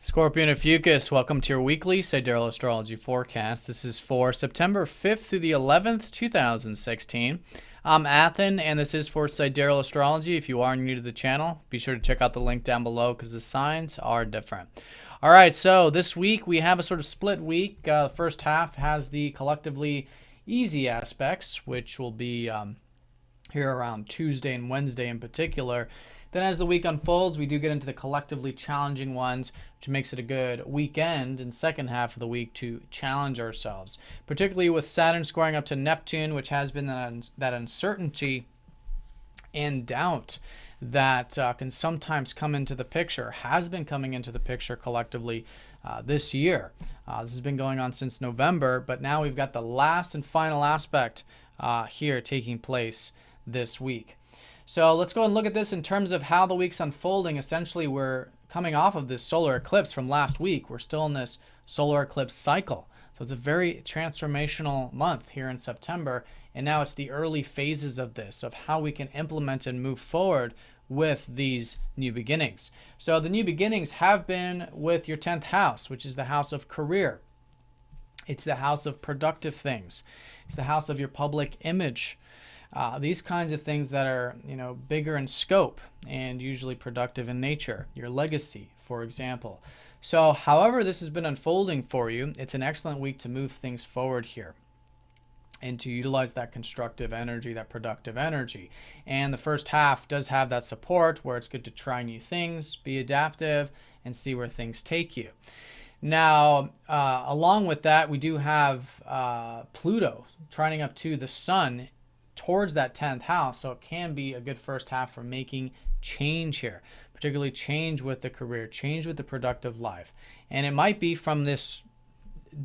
Scorpio and Ophiuchus, welcome to your weekly Sidereal Astrology forecast. This is for September 5th through the 11th, 2016. I'm Athen, and this is for Sidereal Astrology. If you are new to the channel, be sure to check out the link down below because the signs are different. All right, so this week we have a sort of split week. The first half has the collectively easy aspects, which will be here around Tuesday and Wednesday in particular. Then as the week unfolds, we do get into the collectively challenging ones, which makes it a good weekend and second half of the week to challenge ourselves, particularly with Saturn squaring up to Neptune, which has been that uncertainty and doubt that can sometimes come into the picture, has been coming into the picture collectively this year. This has been going on since November, but now we've got the last and final aspect here taking place this week. So let's go and look at this in terms of how the week's unfolding. Essentially, we're coming off of this solar eclipse from last week. We're still in this solar eclipse cycle. So it's a very transformational month here in September. And now it's the early phases of this, of how we can implement and move forward with these new beginnings. So the new beginnings have been with your 10th house, which is the house of career. It's the house of productive things. It's the house of your public image. These kinds of things that are, bigger in scope and usually productive in nature. Your legacy, for example. So, however this has been unfolding for you, it's an excellent week to move things forward here and to utilize that constructive energy, that productive energy. And the first half does have that support where it's good to try new things, be adaptive, and see where things take you. Now, along with that, we do have Pluto trining up to the Sun towards that 10th house, so it can be a good first half for making change here, particularly change with the career, change with the productive life. And it might be from this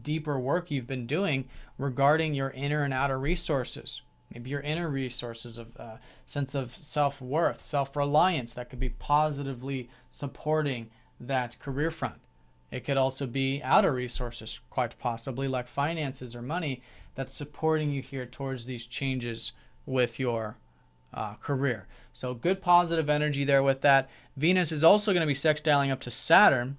deeper work you've been doing regarding your inner and outer resources. Maybe your inner resources of sense of self-worth, self-reliance that could be positively supporting that career front. It could also be outer resources, quite possibly, like finances or money, that's supporting you here towards these changes with your career. So good positive energy there with that. Venus is also going to be sextiling up to Saturn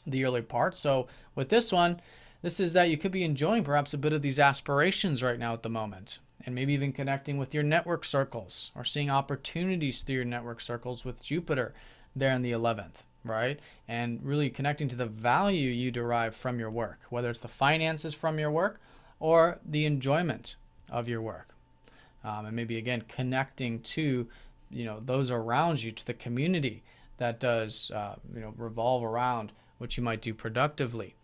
the early part. So with this one, this is that you could be enjoying perhaps a bit of these aspirations right now at the moment, and maybe even connecting with your network circles or seeing opportunities through your network circles with Jupiter there in the 11th. Right? And really connecting to the value you derive from your work, whether it's the finances from your work or the enjoyment of your work. And maybe, again, connecting to, those around you, to the community that does, revolve around what you might do productively.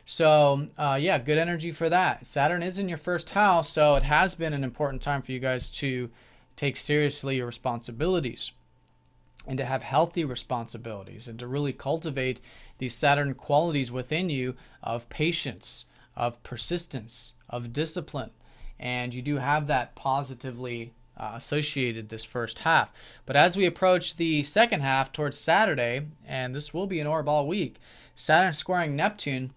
So, good energy for that. Saturn is in your first house, so it has been an important time for you guys to take seriously your responsibilities, and to have healthy responsibilities, and to really cultivate these Saturn qualities within you of patience, of persistence, of discipline. And you do have that positively associated this first half. But as we approach the second half towards Saturday, and this will be an orb-all week, Saturn squaring Neptune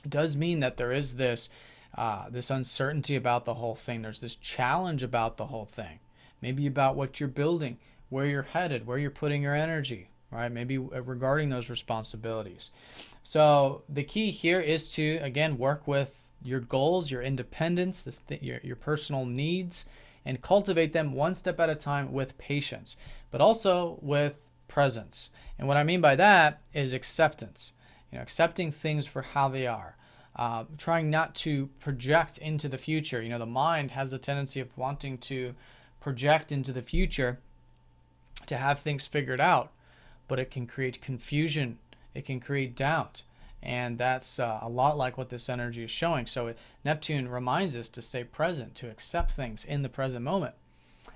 does mean that there is this uncertainty about the whole thing. There's this challenge about the whole thing. Maybe about what you're building, where you're headed, where you're putting your energy, right? Maybe regarding those responsibilities. So the key here is to, again, work with your goals, your independence, your personal needs, and cultivate them one step at a time with patience, but also with presence. And what I mean by that is acceptance, accepting things for how they are. Trying not to project into the future. The mind has a tendency of wanting to project into the future to have things figured out, but it can create confusion, it can create doubt, and that's a lot like what this energy is showing. So Neptune reminds us to stay present, to accept things in the present moment,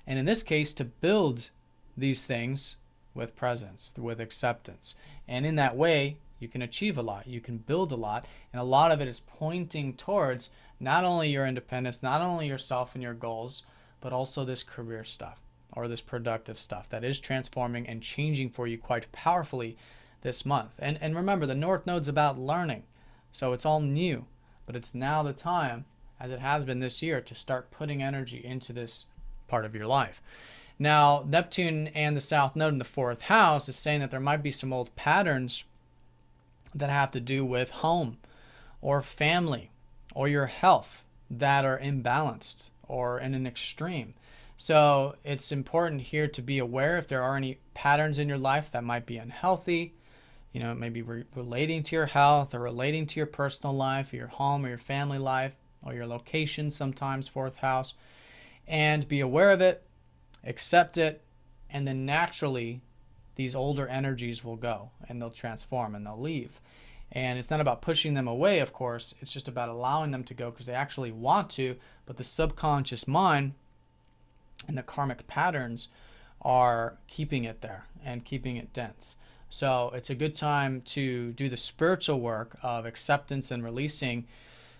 and in this case to build these things with presence, with acceptance. And in that way you can achieve a lot, you can build a lot, and a lot of it is pointing towards not only your independence, not only yourself and your goals, but also this career stuff, or this productive stuff that is transforming and changing for you quite powerfully this month. And remember, the North Node's about learning, so it's all new, but it's now the time, as it has been this year, to start putting energy into this part of your life. Now, Neptune and the South Node in the fourth house is saying that there might be some old patterns that have to do with home or family or your health that are imbalanced or in an extreme. So it's important here to be aware if there are any patterns in your life that might be unhealthy, maybe relating to your health or relating to your personal life, or your home or your family life, or your location, sometimes fourth house, and be aware of it, accept it, and then naturally these older energies will go and they'll transform and they'll leave. And it's not about pushing them away, of course. It's just about allowing them to go because they actually want to, but the subconscious mind and the karmic patterns are keeping it there and keeping it dense. So it's a good time to do the spiritual work of acceptance and releasing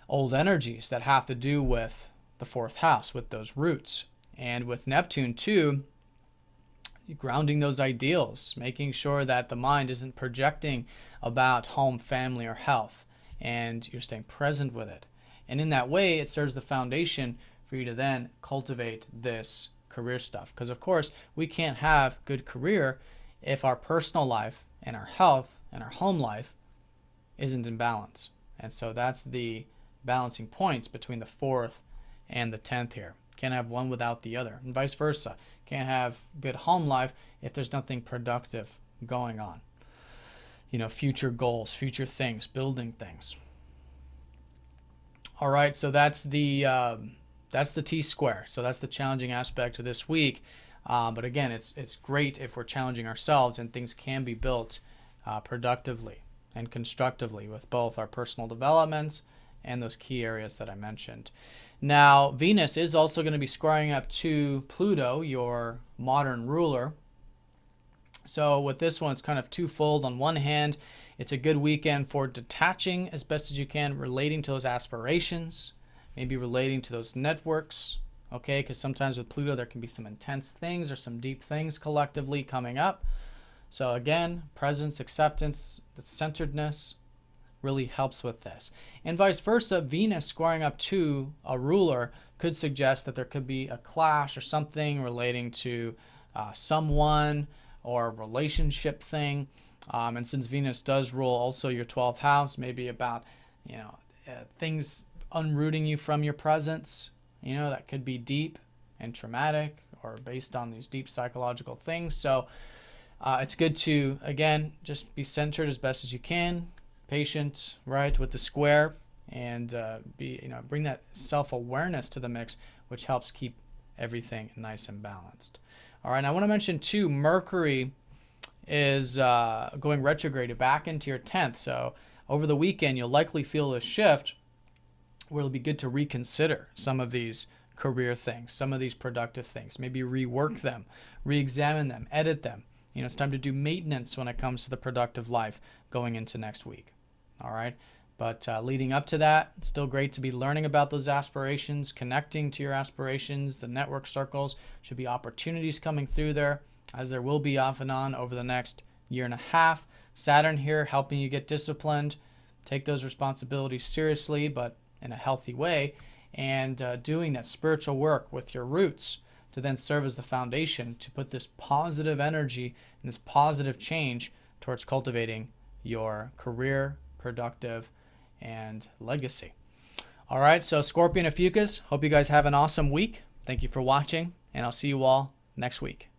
old energies that have to do with the fourth house, with those roots. And with Neptune too, grounding those ideals, making sure that the mind isn't projecting about home, family, or health, and you're staying present with it. And in that way, it serves the foundation for you to then cultivate this career stuff. Because of course, we can't have good career if our personal life and our health and our home life isn't in balance. And so that's the balancing points between the 4th and the 10th here. Can't have one without the other, and vice versa. Can't have good home life if there's nothing productive going on. Future goals, future things, building things. All right, so that's the T-square. So that's the challenging aspect of this week. But again, it's great if we're challenging ourselves, and things can be built productively and constructively with both our personal developments and those key areas that I mentioned. Now, Venus is also going to be squaring up to Pluto, your modern ruler. So with this one, it's kind of twofold. On one hand, it's a good weekend for detaching as best as you can, relating to those aspirations, maybe relating to those networks, okay? Because sometimes with Pluto, there can be some intense things or some deep things collectively coming up. So again, presence, acceptance, the centeredness really helps with this. And vice versa, Venus squaring up to a ruler could suggest that there could be a clash or something relating to someone or a relationship thing. And since Venus does rule also your 12th house, maybe about things unrooting you from your presence, that could be deep and traumatic or based on these deep psychological things. So it's good to, again, just be centered as best as you can, patient, right, with the square, and bring that self-awareness to the mix, which helps keep everything nice and balanced. All right, and I want to mention too, Mercury is going retrograde back into your 10th. So over the weekend, you'll likely feel a shift where it'll be good to reconsider some of these career things, some of these productive things, maybe rework them, re-examine them, edit them. It's time to do maintenance when it comes to the productive life going into next week. All right. But leading up to that, it's still great to be learning about those aspirations, connecting to your aspirations. The network circles should be opportunities coming through there, as there will be off and on over the next year and a half. Saturn here helping you get disciplined, take those responsibilities seriously, but in a healthy way, and doing that spiritual work with your roots to then serve as the foundation to put this positive energy and this positive change towards cultivating your career, productive, and legacy. All right, so Scorpio and Ophiuchus, hope you guys have an awesome week. Thank you for watching, and I'll see you all next week.